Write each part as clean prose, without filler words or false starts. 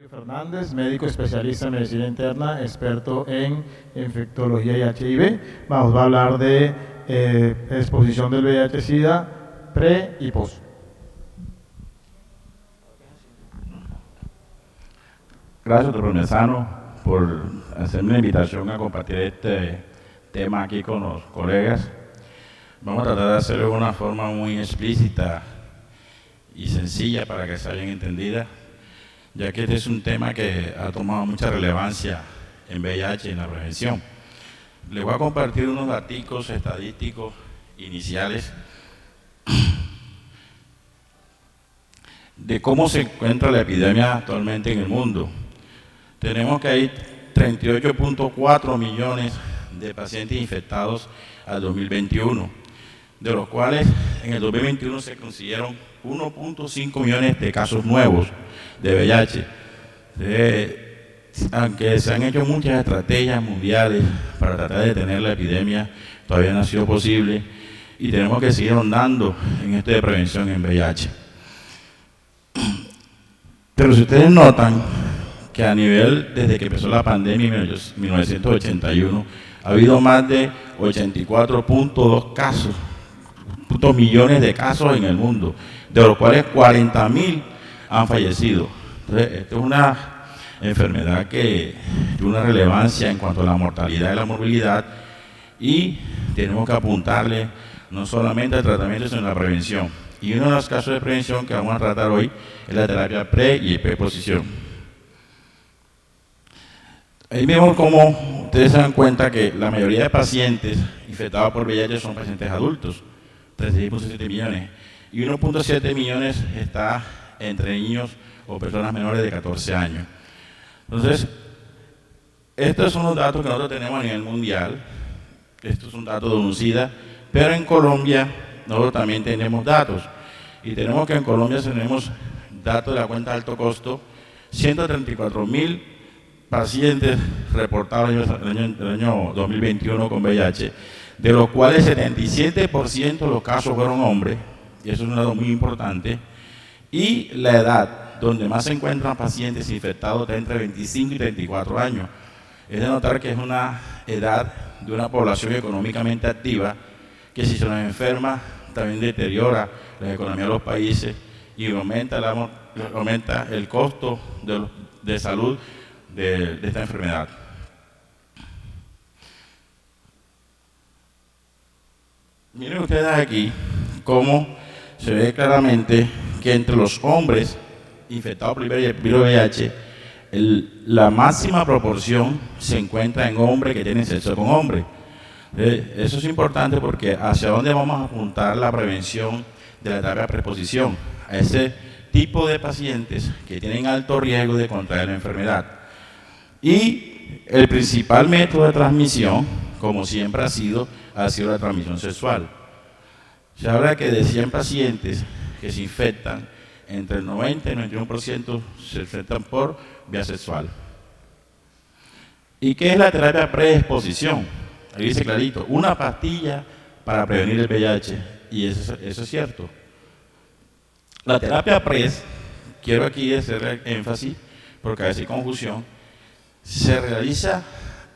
Fernández, médico especialista en medicina interna, experto en infectología y HIV. Va a hablar de exposición del VIH-Sida pre y post. Gracias, doctor Mezano, por hacerme la invitación a compartir este tema aquí con los colegas. Vamos a tratar de hacerlo de una forma muy explícita y sencilla para que sea bien entendida, ya que este es un tema que ha tomado mucha relevancia en VIH y en la prevención. Les voy a compartir unos datos estadísticos iniciales de cómo se encuentra la epidemia actualmente en el mundo. Tenemos que hay 38.4 millones de pacientes infectados al 2021, de los cuales en el 2021 se consiguieron 1.5 millones de casos nuevos de VIH. Aunque se han hecho muchas estrategias mundiales para tratar de detener la epidemia, todavía no ha sido posible y tenemos que seguir ahondando en esto de prevención en VIH. Pero si ustedes notan que a nivel, desde que empezó la pandemia en 1981, ha habido más de 84.2 casos, millones de casos en el mundo, de los cuales 40.000 han fallecido. Entonces, esto es una enfermedad que tiene una relevancia en cuanto a la mortalidad y la morbilidad, y tenemos que apuntarle no solamente al tratamiento, sino a la prevención. Y uno de los casos de prevención que vamos a tratar hoy es la terapia pre y preposición. Ahí vemos cómo ustedes se dan cuenta que la mayoría de pacientes infectados por VIH son pacientes adultos, 36.7 millones, y 1.7 millones está entre niños o personas menores de 14 años. Entonces, estos son los datos que nosotros tenemos a nivel mundial. Estos son datos de UNCIDA, pero en Colombia nosotros también tenemos datos. Y tenemos que en Colombia tenemos datos de la cuenta de alto costo, 134.000 pacientes reportados en el año 2021 con VIH, de los cuales 77% de los casos fueron hombres, y eso es un dato muy importante, y la edad donde más se encuentran pacientes infectados está entre 25 y 34 años. Es de notar que es una edad de una población económicamente activa, que si se nos enferma también deteriora la economía de los países y aumenta el costo de salud de esta enfermedad. Miren ustedes aquí cómo se ve claramente que entre los hombres infectados por el virus VIH, la máxima proporción se encuentra en hombres que tienen sexo con hombres. Eso es importante porque hacia dónde vamos a apuntar la prevención de la terapia preposición, a ese tipo de pacientes que tienen alto riesgo de contraer la enfermedad. Y el principal método de transmisión, como siempre ha sido la transmisión sexual. Se habla que de 100 pacientes que se infectan, entre el 90 y el 91% se infectan por vía sexual. ¿Y qué es la terapia preexposición? Ahí dice clarito, una pastilla para prevenir el VIH, y eso es cierto. La terapia PRES, quiero aquí hacer énfasis, porque a veces hay confusión, se realiza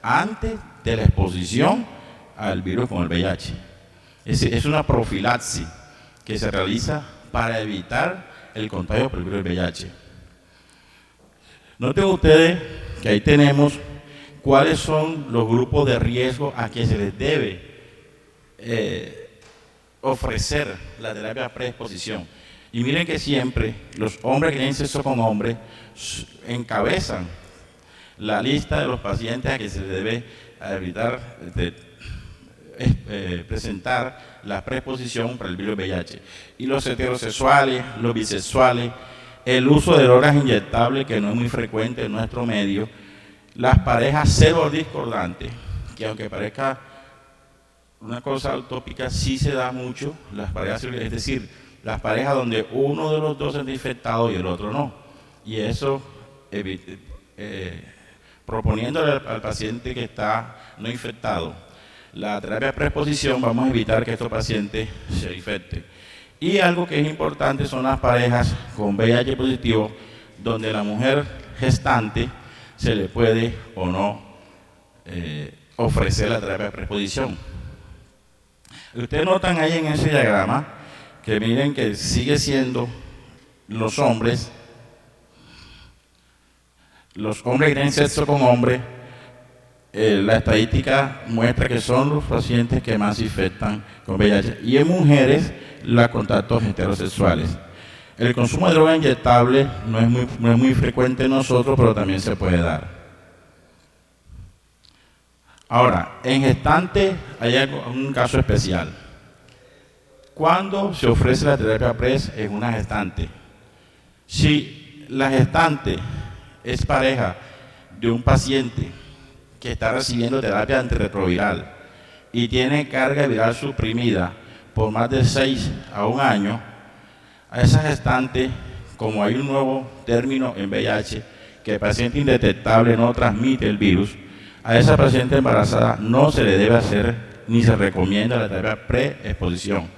antes de la exposición al virus con el VIH. Es una profilaxis que se realiza para evitar el contagio por el virus del VIH. Noten ustedes que ahí tenemos cuáles son los grupos de riesgo a que se les debe ofrecer la terapia preexposición. Y miren que siempre los hombres que tienen sexo con hombres encabezan la lista de los pacientes a que se les debe evitar presentar la preexposición para el virus VIH. Y los heterosexuales, los bisexuales, el uso de drogas inyectables, que no es muy frecuente en nuestro medio, las parejas serodiscordantes, que aunque parezca una cosa utópica, sí se da mucho, las parejas, es decir, las parejas donde uno de los dos está infectado y el otro no. Y eso, proponiéndole al paciente que está no infectado la terapia preexposición, vamos a evitar que estos pacientes se infecten. Y algo que es importante son las parejas con VIH positivo, donde la mujer gestante se le puede o no ofrecer la terapia de preexposición. Ustedes notan ahí en ese diagrama que miren que sigue siendo los hombres que tienen sexo con hombres, la estadística muestra que son los pacientes que más se infectan con VIH, y en mujeres los contactos heterosexuales. El consumo de droga inyectable no es muy frecuente en nosotros, pero también se puede dar. Ahora, en gestante hay un caso especial. ¿Cuándo se ofrece la terapia PrEP en una gestante? Si la gestante es pareja de un paciente que está recibiendo terapia antirretroviral y tiene carga viral suprimida por más de 6 a 1 año, a esa gestante, como hay un nuevo término en VIH, que el paciente indetectable no transmite el virus, a esa paciente embarazada no se le debe hacer ni se recomienda la terapia preexposición.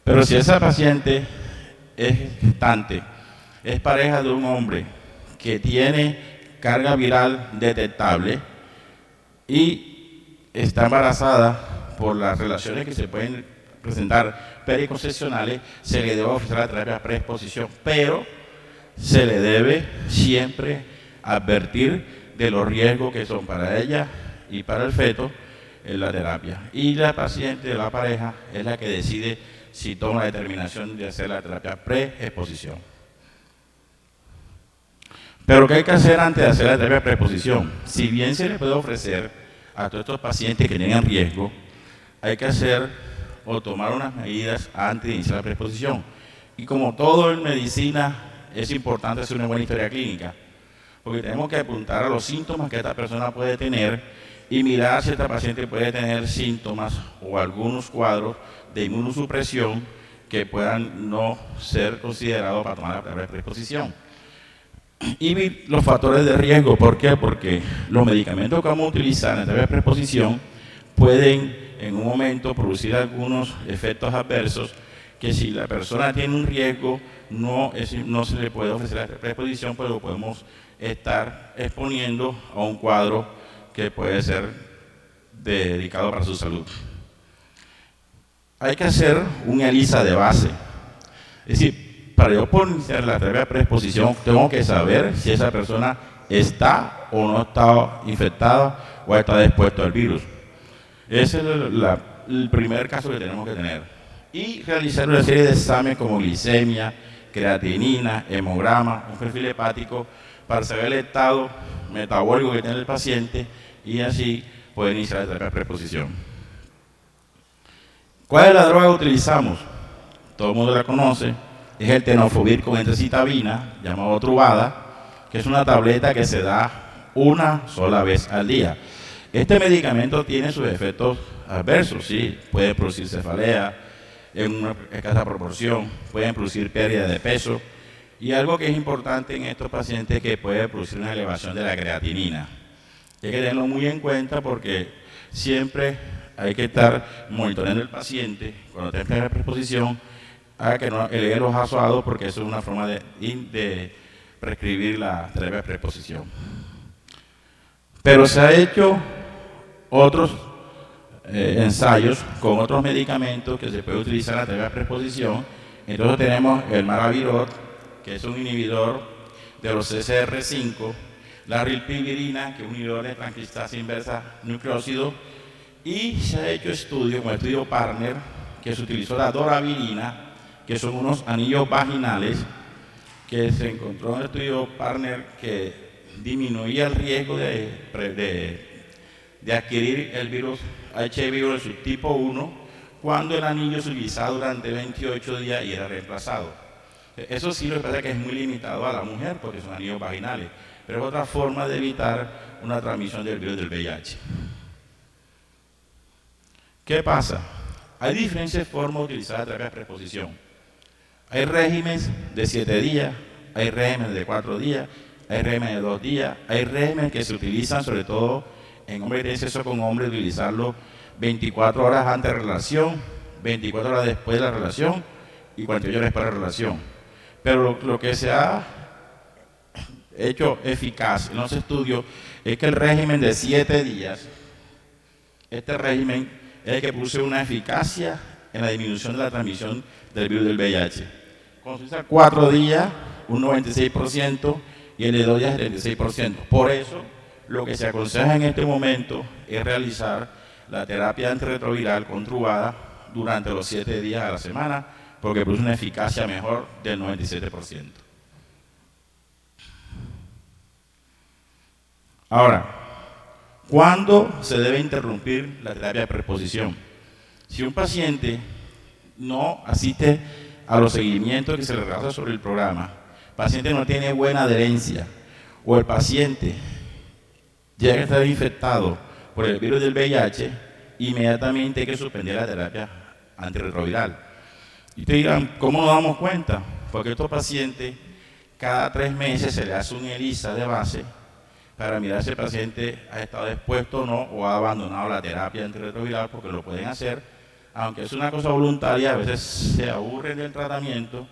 Pero si esa paciente es gestante, es pareja de un hombre que tiene carga viral detectable y está embarazada por las relaciones que se pueden presentar periconcepcionales, se le debe ofrecer la terapia preexposición, pero se le debe siempre advertir de los riesgos que son para ella y para el feto en la terapia. Y la paciente de la pareja es la que decide si toma la determinación de hacer la terapia preexposición. Pero ¿qué hay que hacer antes de hacer la terapia preexposición? Si bien se le puede ofrecer a todos estos pacientes que tienen riesgo, hay que hacer o tomar unas medidas antes de iniciar la preexposición. Y como todo en medicina, es importante hacer una buena historia clínica, porque tenemos que apuntar a los síntomas que esta persona puede tener y mirar si esta paciente puede tener síntomas o algunos cuadros de inmunosupresión que puedan no ser considerados para tomar la terapia de preexposición. Y los factores de riesgo, ¿por qué? Porque los medicamentos que vamos a utilizar en la terapia de preexposición pueden en un momento producir algunos efectos adversos que si la persona tiene un riesgo no se le puede ofrecer la preexposición, pero lo podemos estar exponiendo a un cuadro que puede ser dedicado para su salud. Hay que hacer un ELISA de base, es decir, para yo poner la terapia de preexposición tengo que saber si esa persona está o no está infectada o está expuesta al virus. Ese es el primer caso que tenemos que tener. Y realizar una serie de exámenes como glicemia, creatinina, hemograma, un perfil hepático, para saber el estado metabólico que tiene el paciente y así poder iniciar la terapia de preexposición. ¿Cuál es la droga que utilizamos? Todo el mundo la conoce, es el tenofovir con entracitabina, llamado Truvada, que es una tableta que se da una sola vez al día. Este medicamento tiene sus efectos adversos, sí, puede producir cefalea en una escasa proporción, pueden producir pérdida de peso y algo que es importante en estos pacientes es que puede producir una elevación de la creatinina. Hay que tenerlo muy en cuenta porque siempre hay que estar monitoreando al paciente cuando tenga la preexposición a que no elegue los azoados porque eso es una forma de prescribir la terapia de preexposición. Pero se ha hecho otros ensayos con otros medicamentos que se puede utilizar en la terapia de preexposición. Entonces tenemos el Maravirot, que es un inhibidor de los CCR5, la rilpivirina, que es un inhibidor de transcriptasa inversa nucleócido, y se ha hecho estudios como el estudio Partner, que se utilizó la doravirina, que son unos anillos vaginales, que se encontró en el estudio Partner que disminuía el riesgo de adquirir el virus HIV del subtipo 1 cuando el anillo se utilizaba durante 28 días y era reemplazado. Eso sí, lo que pasa es que es muy limitado a la mujer porque son anillos vaginales, pero es otra forma de evitar una transmisión del virus del VIH. ¿Qué pasa? Hay diferentes formas de utilizar la terapia de preexposición. Hay regímenes de 7 días, hay regímenes de 4 días, hay regímenes de 2 días, hay regímenes que se utilizan sobre todo en hombres que tienen sexo con hombres, utilizarlo 24 horas antes de la relación, 24 horas después de la relación y 48 horas después de la relación. Pero lo que se ha hecho eficaz en los estudios es que el régimen de 7 días, este régimen es el que produce una eficacia en la disminución de la transmisión del virus del VIH. Cuando se usa 4 días, un 96%, y el de 2 días, el 36%. Por eso, lo que se aconseja en este momento es realizar la terapia antirretroviral con Truvada durante los 7 días a la semana, porque produce una eficacia mejor del 97%. Ahora, ¿cuándo se debe interrumpir la terapia de preexposición? Si un paciente no asiste a los seguimientos que se le realiza sobre el programa, el paciente no tiene buena adherencia, o el paciente llega a estar infectado por el virus del VIH, inmediatamente hay que suspender la terapia antirretroviral. Y ustedes dirán, ¿cómo nos damos cuenta? Porque estos pacientes, cada 3 meses se le hace un ELISA de base para mirar si el paciente ha estado expuesto o no, o ha abandonado la terapia antirretroviral, porque lo pueden hacer, aunque es una cosa voluntaria, a veces se aburren del tratamiento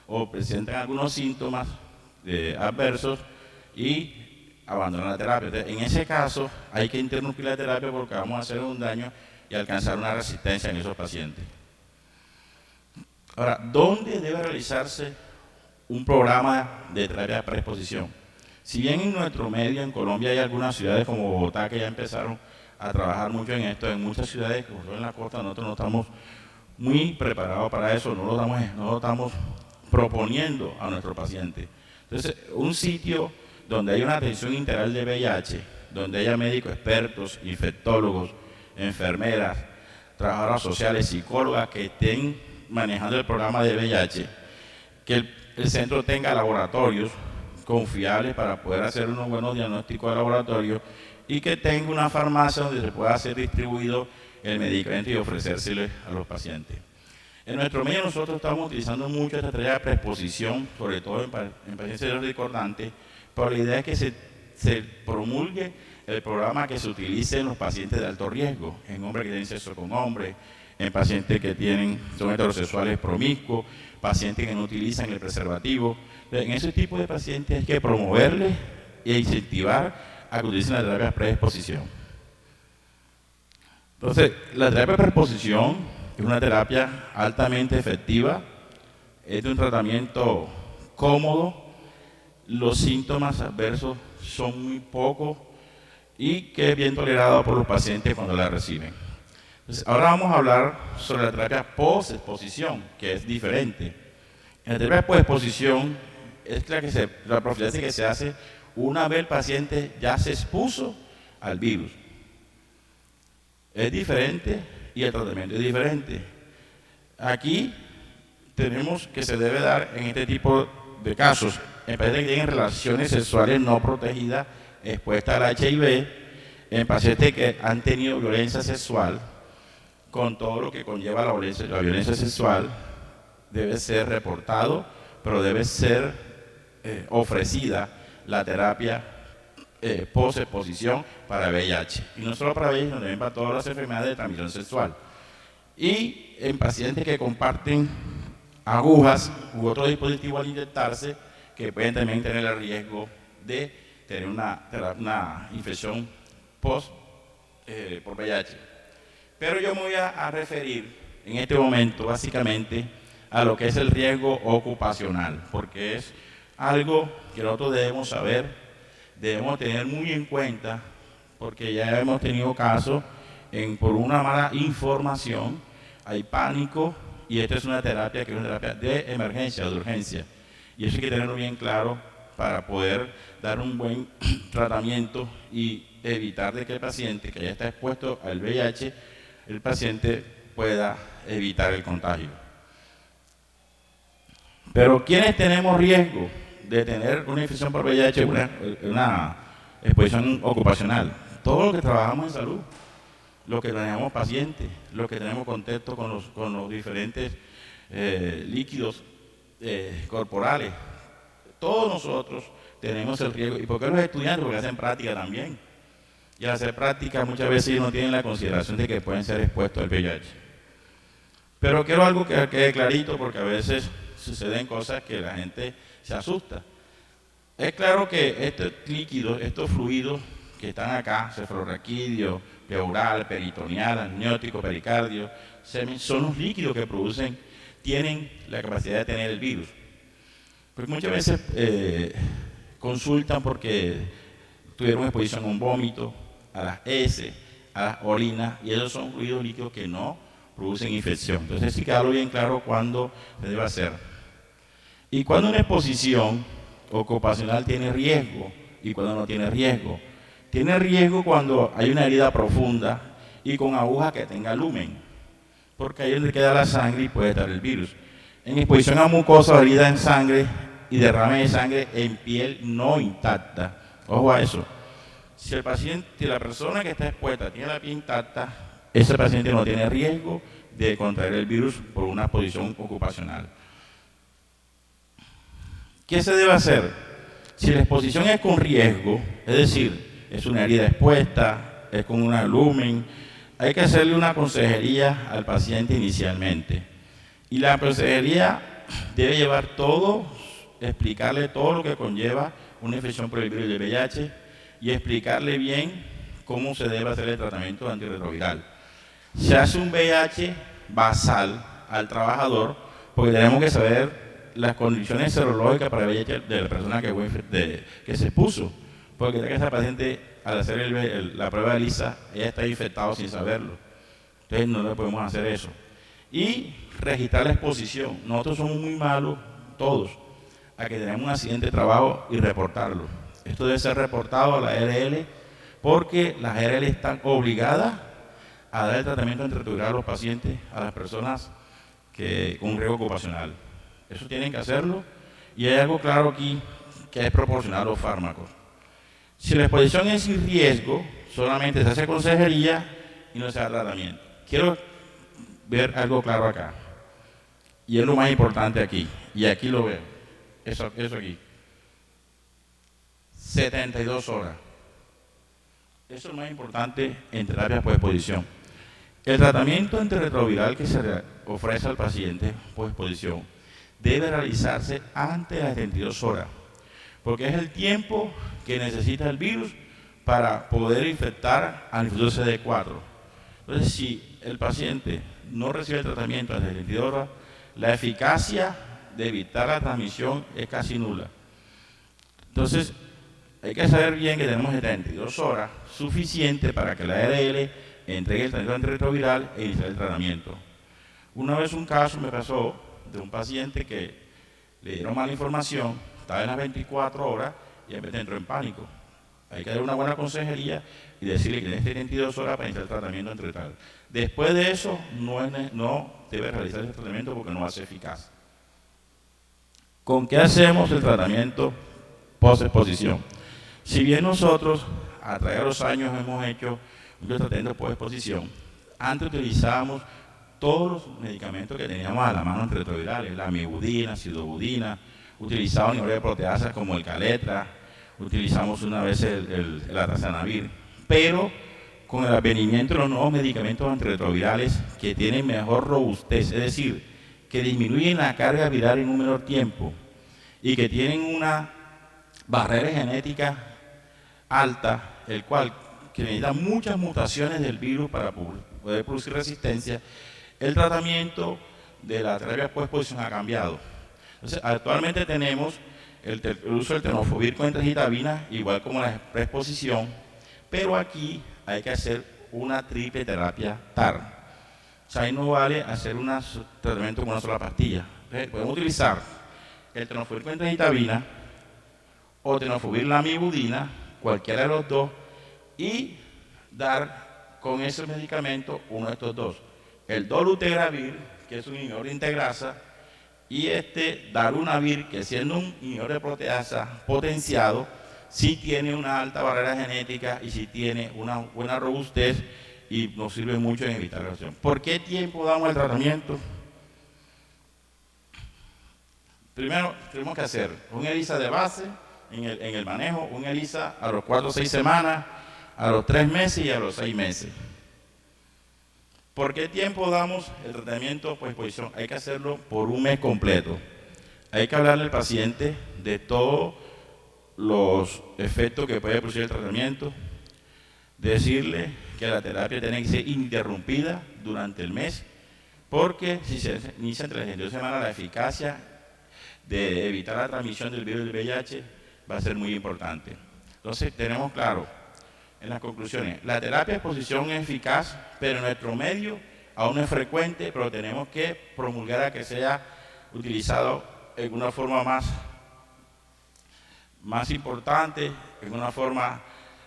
o presentan algunos síntomas adversos y abandonan la terapia. Entonces, en ese caso, hay que interrumpir la terapia porque vamos a hacer un daño y alcanzar una resistencia en esos pacientes. Ahora, ¿dónde debe realizarse un programa de terapia de preexposición? Si bien en nuestro medio, en Colombia, hay algunas ciudades como Bogotá que ya empezaron a trabajar mucho en esto, en muchas ciudades, como en la costa, nosotros no estamos muy preparados para eso, no lo estamos proponiendo a nuestros pacientes. Entonces, un sitio donde hay una atención integral de VIH, donde haya médicos expertos, infectólogos, enfermeras, trabajadoras sociales, psicólogas que estén manejando el programa de VIH, que el centro tenga laboratorios confiables para poder hacer unos buenos diagnósticos de laboratorio y que tenga una farmacia donde se pueda ser distribuido el medicamento y ofrecérselo a los pacientes. En nuestro medio nosotros estamos utilizando mucho esta terapia de preexposición, sobre todo en pacientes discordantes, pero la idea es que se promulgue el programa que se utilice en los pacientes de alto riesgo, en hombres que tienen sexo con hombres, en pacientes que son heterosexuales promiscuos, pacientes que no utilizan el preservativo. En ese tipo de pacientes hay que promoverles e incentivar a que utilicen la terapia de preexposición. Entonces, la terapia de preexposición es una terapia altamente efectiva, es de un tratamiento cómodo, los síntomas adversos son muy pocos y que es bien tolerado por los pacientes cuando la reciben. Entonces, ahora vamos a hablar sobre la terapia post-exposición, que es diferente. En la terapia post-exposición es la profilaxis que se hace una vez el paciente ya se expuso al virus. Es diferente y el tratamiento es diferente. Aquí tenemos que se debe dar en este tipo de casos, en pacientes que tienen relaciones sexuales no protegidas expuestas al HIV, en pacientes que han tenido violencia sexual, con todo lo que conlleva la violencia sexual, debe ser reportado, pero debe ser ofrecida la terapia post-exposición para VIH. Y no solo para VIH, sino también para todas las enfermedades de transmisión sexual. Y en pacientes que comparten agujas u otro dispositivo al inyectarse, que pueden también tener el riesgo de tener una infección por VIH. Pero yo me voy a referir en este momento básicamente a lo que es el riesgo ocupacional, porque es algo que nosotros debemos saber, debemos tener muy en cuenta, porque ya hemos tenido casos por una mala información, hay pánico, y esta es una terapia que es una terapia de emergencia, de urgencia. Y eso hay que tenerlo bien claro para poder dar un buen tratamiento y evitar de que el paciente que ya está expuesto al VIH, el paciente pueda evitar el contagio. Pero ¿quiénes tenemos riesgo de tener una infección por VIH, una exposición ocupacional? Todos los que trabajamos en salud, los que tenemos pacientes, los que tenemos contacto con los diferentes líquidos corporales, todos nosotros tenemos el riesgo. ¿Y por qué los estudiantes? Porque hacen práctica también. Y al hacer práctica muchas veces no tienen la consideración de que pueden ser expuestos al VIH. Pero quiero algo que quede clarito, porque a veces suceden cosas que la gente se asusta. Es claro que estos líquidos, estos fluidos que están acá, cefalorraquídeo, pleural, peritoneal, amniótico, pericardio, semen, son los líquidos que tienen la capacidad de tener el virus. Pues muchas veces consultan porque tuvieron exposición a un vómito, a las heces, a las orinas, y esos son fluidos líquidos que no producen infección. Entonces sí queda bien claro cuándo se debe hacer. Y cuando una exposición ocupacional tiene riesgo y cuando no tiene riesgo. Tiene riesgo cuando hay una herida profunda y con aguja que tenga lumen, porque ahí es donde queda la sangre y puede estar el virus. En exposición a mucosa, herida en sangre y derrame de sangre en piel no intacta. Ojo a eso. Si la persona que está expuesta tiene la piel intacta, ese paciente no tiene riesgo de contraer el virus por una exposición ocupacional. ¿Qué se debe hacer? Si la exposición es con riesgo, es decir, es una herida expuesta, es con un lumen, hay que hacerle una consejería al paciente inicialmente. Y la consejería debe llevar todo, explicarle todo lo que conlleva una infección por el virus del VIH y explicarle bien cómo se debe hacer el tratamiento antirretroviral. Se hace un VIH basal al trabajador porque tenemos que saber las condiciones serológicas para el VIH de la persona que se expuso. Porque esa paciente, al hacer la prueba de ELISA, ella está infectada sin saberlo. Entonces no le podemos hacer eso. Y registrar la exposición. Nosotros somos muy malos, todos, a que tenemos un accidente de trabajo y reportarlo. Esto debe ser reportado a la ARL porque las ARL están obligadas a dar el tratamiento antirretroviral a los pacientes, a las personas con un riesgo ocupacional. Eso tienen que hacerlo y hay algo claro aquí que es proporcional a los fármacos. Si la exposición es sin riesgo, solamente se hace consejería y no se da tratamiento. Quiero ver algo claro acá. Y es lo más importante aquí. Y aquí lo veo. Eso aquí. 72 horas. Eso es lo más importante en terapia por exposición. El tratamiento antirretroviral que se ofrece al paciente por exposición debe realizarse antes de las 72 horas, porque es el tiempo que necesita el virus para poder infectar al infectado CD4. Entonces, si el paciente no recibe el tratamiento antes de las 72 horas, la eficacia de evitar la transmisión es casi nula. Entonces, hay que saber bien que tenemos 72 horas suficiente para que la ARL entregue el tratamiento antirretroviral e iniciar el tratamiento. Una vez un caso me pasó de un paciente que le dieron mala información, estaba en las 24 horas y entró en pánico. Hay que dar una buena consejería y decirle que tiene 72 horas para iniciar el tratamiento antirretroviral. Después de eso, no debe realizar ese tratamiento porque no va a ser eficaz. ¿Con qué hacemos el tratamiento post-exposición? Si bien nosotros, a través de los años, hemos hecho un tratamiento post-exposición, antes utilizábamos todos los medicamentos que teníamos a la mano antirretrovirales, la amibudina, sidobudina, utilizábamos inhibidores de proteasas como el Caletra, utilizamos una vez el atazanavir, pero con el advenimiento de los nuevos medicamentos antirretrovirales que tienen mejor robustez, es decir, que disminuyen la carga viral en un menor tiempo y que tienen una barrera genética alta, el cual que necesita muchas mutaciones del virus para poder producir resistencia, el tratamiento de la terapia post-exposición ha cambiado. Entonces, actualmente tenemos el uso del tenofovir con entrecitavina, igual como la preexposición, pero aquí hay que hacer una triple terapia TAR. O sea, ahí no vale hacer un tratamiento con una sola pastilla. Entonces, podemos utilizar el tenofovir con entrecitavina o tenofovir lamivudina, cualquiera de los dos, y dar con ese medicamento uno de estos dos. El dolutegravir, que es un inhibidor de integrasa, y darunavir, que siendo un inhibidor de proteasa potenciado, sí tiene una alta barrera genética y sí tiene una buena robustez y nos sirve mucho en evitar la reacción. ¿Por qué tiempo damos el tratamiento? Primero, tenemos que hacer un ELISA de base en el manejo, un ELISA a los 4 o 6 semanas, a los 3 meses y a los 6 meses. ¿Por qué tiempo damos el tratamiento por exposición? Hay que hacerlo por un mes completo. Hay que hablarle al paciente de todo los efectos que puede producir el tratamiento, decirle que la terapia tiene que ser interrumpida durante el mes, porque si se inicia entre las 22 semanas, la eficacia de evitar la transmisión del virus del VIH va a ser muy importante. Entonces, tenemos claro en las conclusiones, la terapia de exposición es eficaz, pero en nuestro medio aún no es frecuente, pero tenemos que promulgar a que sea utilizado en una forma más importante, en una forma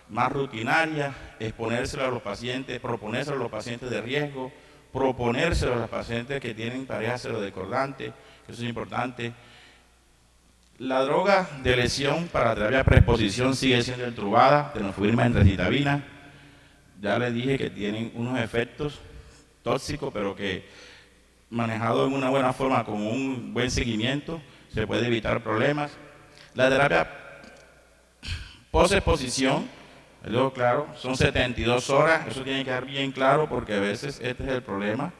más rutinaria, exponérselo a los pacientes, proponérselo a los pacientes de riesgo, proponérselo a los pacientes que tienen parejas serodescordantes, que eso es importante. La droga de lesión para la terapia de preexposición sigue siendo el Truvada, tenofovir y ritonavir. Ya les dije que tienen unos efectos tóxicos, pero que manejado en una buena forma, con un buen seguimiento, se puede evitar problemas. La terapia post-exposición, digo claro, son 72 horas, eso tiene que quedar bien claro porque a veces este es el problema,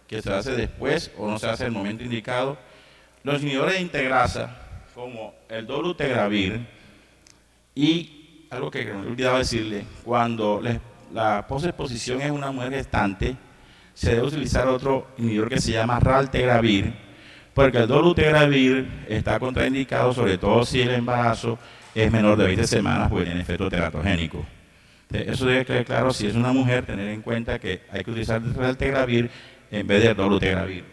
que se hace después o no se hace en el momento indicado. Los inhibidores de integrasa, como el dolutegravir, y algo que me he olvidado decirle, cuando la post-exposición es una mujer gestante, se debe utilizar otro inhibidor que se llama raltegravir, porque el dolutegravir está contraindicado, sobre todo si el embarazo es menor de 20 semanas, porque tiene efecto teratogénico. Eso debe quedar claro, si es una mujer, tener en cuenta que hay que utilizar el raltegravir en vez del dolutegravir.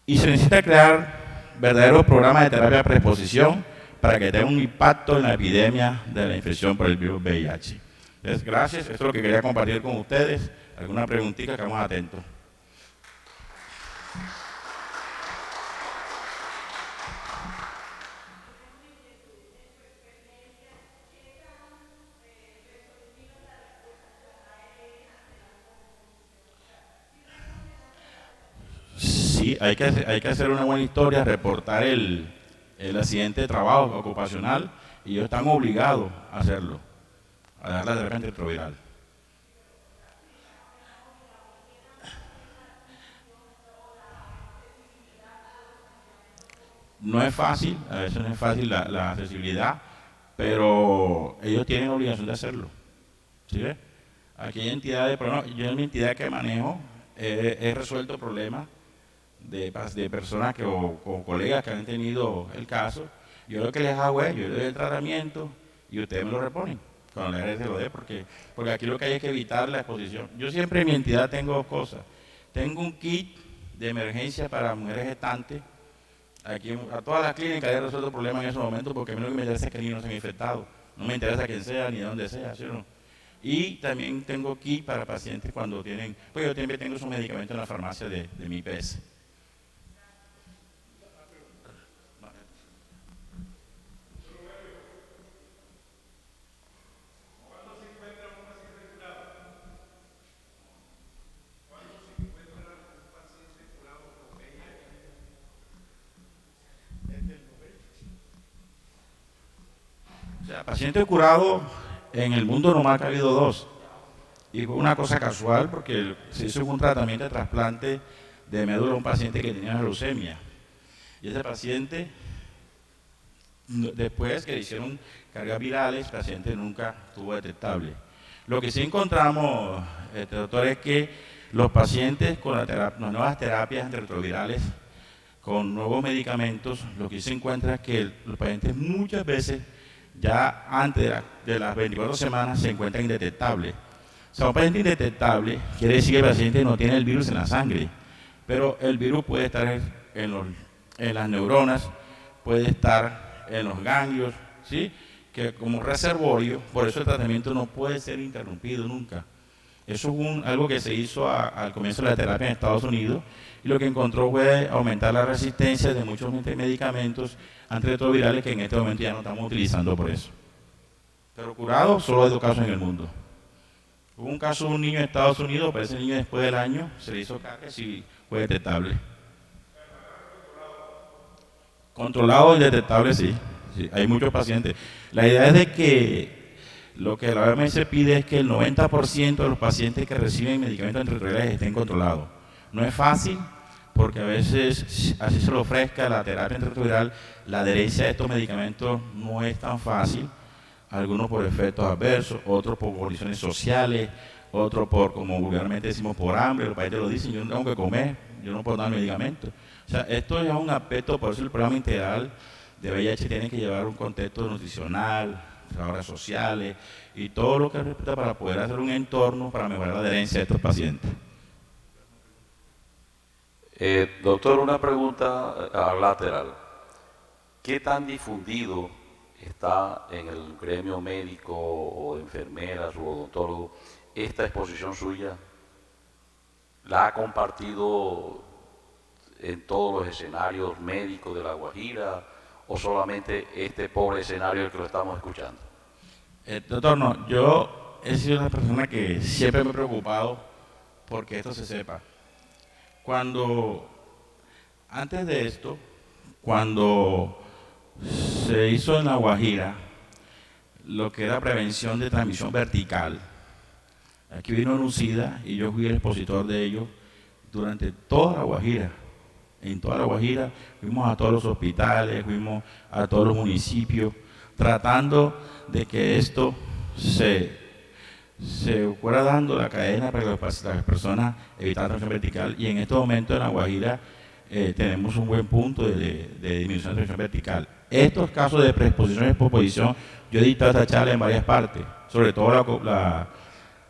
Y se necesita crear verdaderos programas de terapia de preexposición para que tenga un impacto en la epidemia de la infección por el virus VIH. Entonces, gracias, esto es lo que quería compartir con ustedes. ¿Alguna preguntita? Quedamos atentos. Sí, hay que hacer una buena historia, reportar el accidente de trabajo ocupacional, y ellos están obligados a hacerlo, a dar la terapia antirretroviral. No es fácil, a veces no es fácil la accesibilidad, pero ellos tienen obligación de hacerlo. ¿Sí ve? Aquí hay entidades, pero no, yo en mi entidad que manejo he resuelto problemas de personas o colegas que han tenido el caso. Yo lo que les hago es, yo les doy el tratamiento y ustedes me lo reponen cuando les lo dé, porque aquí lo que hay es que evitar la exposición. Yo siempre en mi entidad tengo dos cosas. Tengo un kit de emergencia para mujeres gestantes. Aquí a todas las clínicas he resuelto problemas en esos momentos, porque a mí lo que me interesa es que niños no se han infectado. No me interesa quién sea ni de dónde sea, ¿sí o no? Y también tengo kit para pacientes cuando tienen, pues yo también tengo esos medicamentos en la farmacia de mi IPS. O sea, pacientes curados en el mundo nomás ha habido dos. Y fue una cosa casual porque se hizo un tratamiento de trasplante de médula a un paciente que tenía leucemia. Y ese paciente, después que le hicieron cargas virales, el paciente nunca tuvo detectable. Lo que sí encontramos, doctor, es que los pacientes con las nuevas terapias antirretrovirales, con nuevos medicamentos, lo que se encuentra es que los pacientes muchas veces, ya antes de las 24 semanas, se encuentran indetectables. O sea, un paciente indetectable quiere decir que el paciente no tiene el virus en la sangre, pero el virus puede estar en las neuronas, puede estar en los ganglios, ¿sí? Que como reservorio, por eso el tratamiento no puede ser interrumpido nunca. Eso es algo que se hizo al comienzo de la terapia en Estados Unidos, y lo que encontró fue aumentar la resistencia de muchos medicamentos antirretrovirales que en este momento ya no estamos utilizando por eso. Pero curado, solo hay 2 casos en el mundo. Hubo un caso de un niño en Estados Unidos, pero ese niño después del año se le hizo cargas y fue detectable. Controlado y detectable, sí. Hay muchos pacientes. La idea es de que lo que la OMS pide es que el 90% de los pacientes que reciben medicamentos antirretrovirales estén controlados. No es fácil, porque a veces, así se le ofrezca la terapia antirretroviral, la adherencia a estos medicamentos no es tan fácil, algunos por efectos adversos, otros por condiciones sociales, otros por, como vulgarmente decimos, por hambre, los países lo dicen, yo no tengo que comer, yo no puedo dar medicamentos. O sea, esto es un aspecto, por eso el programa integral de VIH tiene que llevar un contexto nutricional, trabajadoras sociales y todo lo que respecta para poder hacer un entorno para mejorar la adherencia de estos pacientes. Doctor, una pregunta lateral. ¿Qué tan difundido está en el gremio médico o de enfermeras o odontólogos esta exposición suya? ¿La ha compartido en todos los escenarios médicos de La Guajira o solamente este pobre escenario el que lo estamos escuchando? Doctor, no, yo he sido una persona que siempre me he preocupado porque esto se sepa. Antes de esto, cuando se hizo en La Guajira lo que era prevención de transmisión vertical, aquí vino Nucida y yo fui el expositor de ello durante toda La Guajira. En toda La Guajira fuimos a todos los hospitales, fuimos a todos los municipios, tratando de que esto se fuera dando la cadena para que las personas evitaran transmisión vertical, y en estos momentos en La Guajira tenemos un buen punto de disminución de transmisión vertical. Estos casos de preexposición y exposición, yo he dictado esta charla en varias partes, sobre todo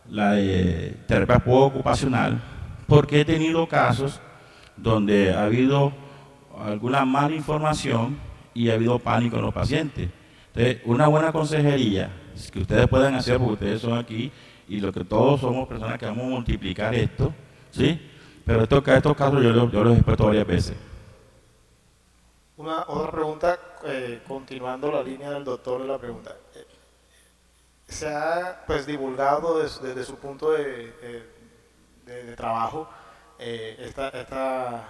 la de terapia ocupacional, porque he tenido casos donde ha habido alguna mala información y ha habido pánico en los pacientes. Entonces, una buena consejería que ustedes puedan hacer, porque ustedes son aquí y lo que todos somos personas que vamos a multiplicar esto, ¿sí? Pero estos casos yo los he expuesto varias veces. Otra pregunta, continuando la línea del doctor de la pregunta. Se ha pues divulgado desde su punto de trabajo estas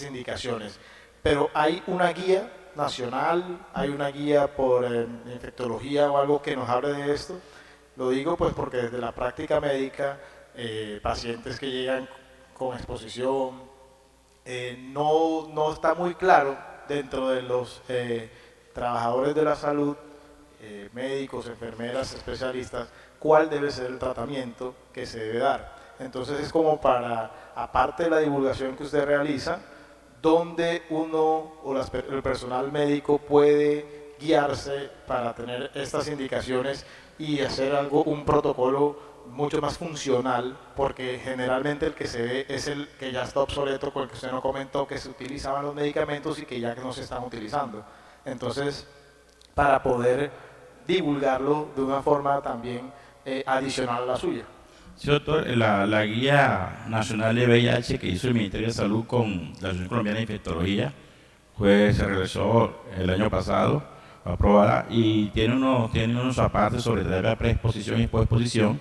indicaciones, pero hay una guía nacional, hay una guía por infectología o algo que nos hable de esto. Lo digo pues porque desde la práctica médica, pacientes que llegan con exposición, no está muy claro dentro de los trabajadores de la salud, médicos, enfermeras, especialistas, cuál debe ser el tratamiento que se debe dar. Entonces es como para, aparte de la divulgación que usted realiza, donde uno o el personal médico puede guiarse para tener estas indicaciones y hacer un protocolo mucho más funcional, porque generalmente el que se ve es el que ya está obsoleto, con el que usted no comentó que se utilizaban los medicamentos y que ya no se están utilizando. Entonces, para poder divulgarlo de una forma también adicional a la suya. Sí, doctor, la guía nacional de VIH que hizo el Ministerio de Salud con la Asociación Colombiana de Infectología se realizó el año pasado, aprobada, y tiene unos apartes sobre terapia preexposición y posexposición,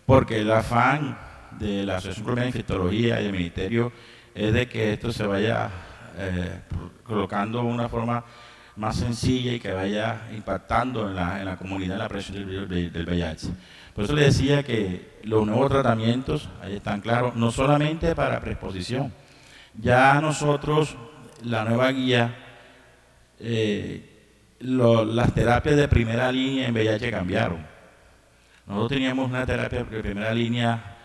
porque el afán de la Asociación Colombiana de Infectología y del Ministerio es de que esto se vaya colocando de una forma más sencilla y que vaya impactando en la comunidad en la prevención del VIH. Por eso le decía que los nuevos tratamientos, ahí están claros, no solamente para preexposición. Ya nosotros, la nueva guía, las terapias de primera línea en VIH cambiaron. Nosotros teníamos una terapia de primera línea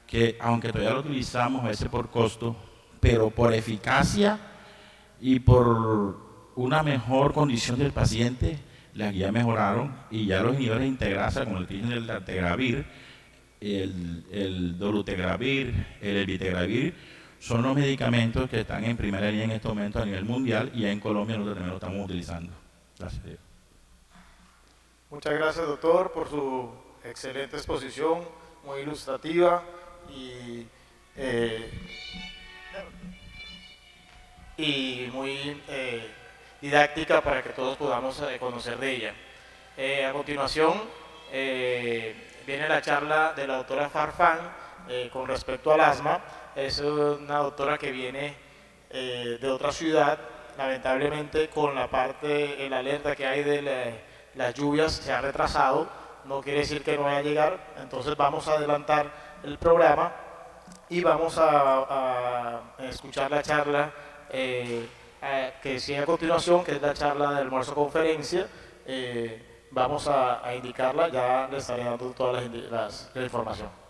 que, aunque todavía lo utilizamos a veces por costo, pero por eficacia y por una mejor condición del paciente, las guías mejoraron, y ya los inhibidores de integrasa, como el Tegravir, el Dolutegravir, el Elvitegravir, son los medicamentos que están en primera línea en este momento a nivel mundial, y en Colombia nosotros también lo estamos utilizando. Gracias a Dios. Muchas gracias, doctor, por su excelente exposición, muy ilustrativa y muy didáctica para que todos podamos conocer de ella. A continuación viene la charla de la doctora Farfán con respecto al asma. Es una doctora que viene de otra ciudad. Lamentablemente, con el alerta que hay de las lluvias, se ha retrasado. No quiere decir que no vaya a llegar, entonces vamos a adelantar el programa y vamos a escuchar la charla que sigue a continuación, que es la charla de almuerzo conferencia. Vamos a indicarla, ya les estaré dando toda la información.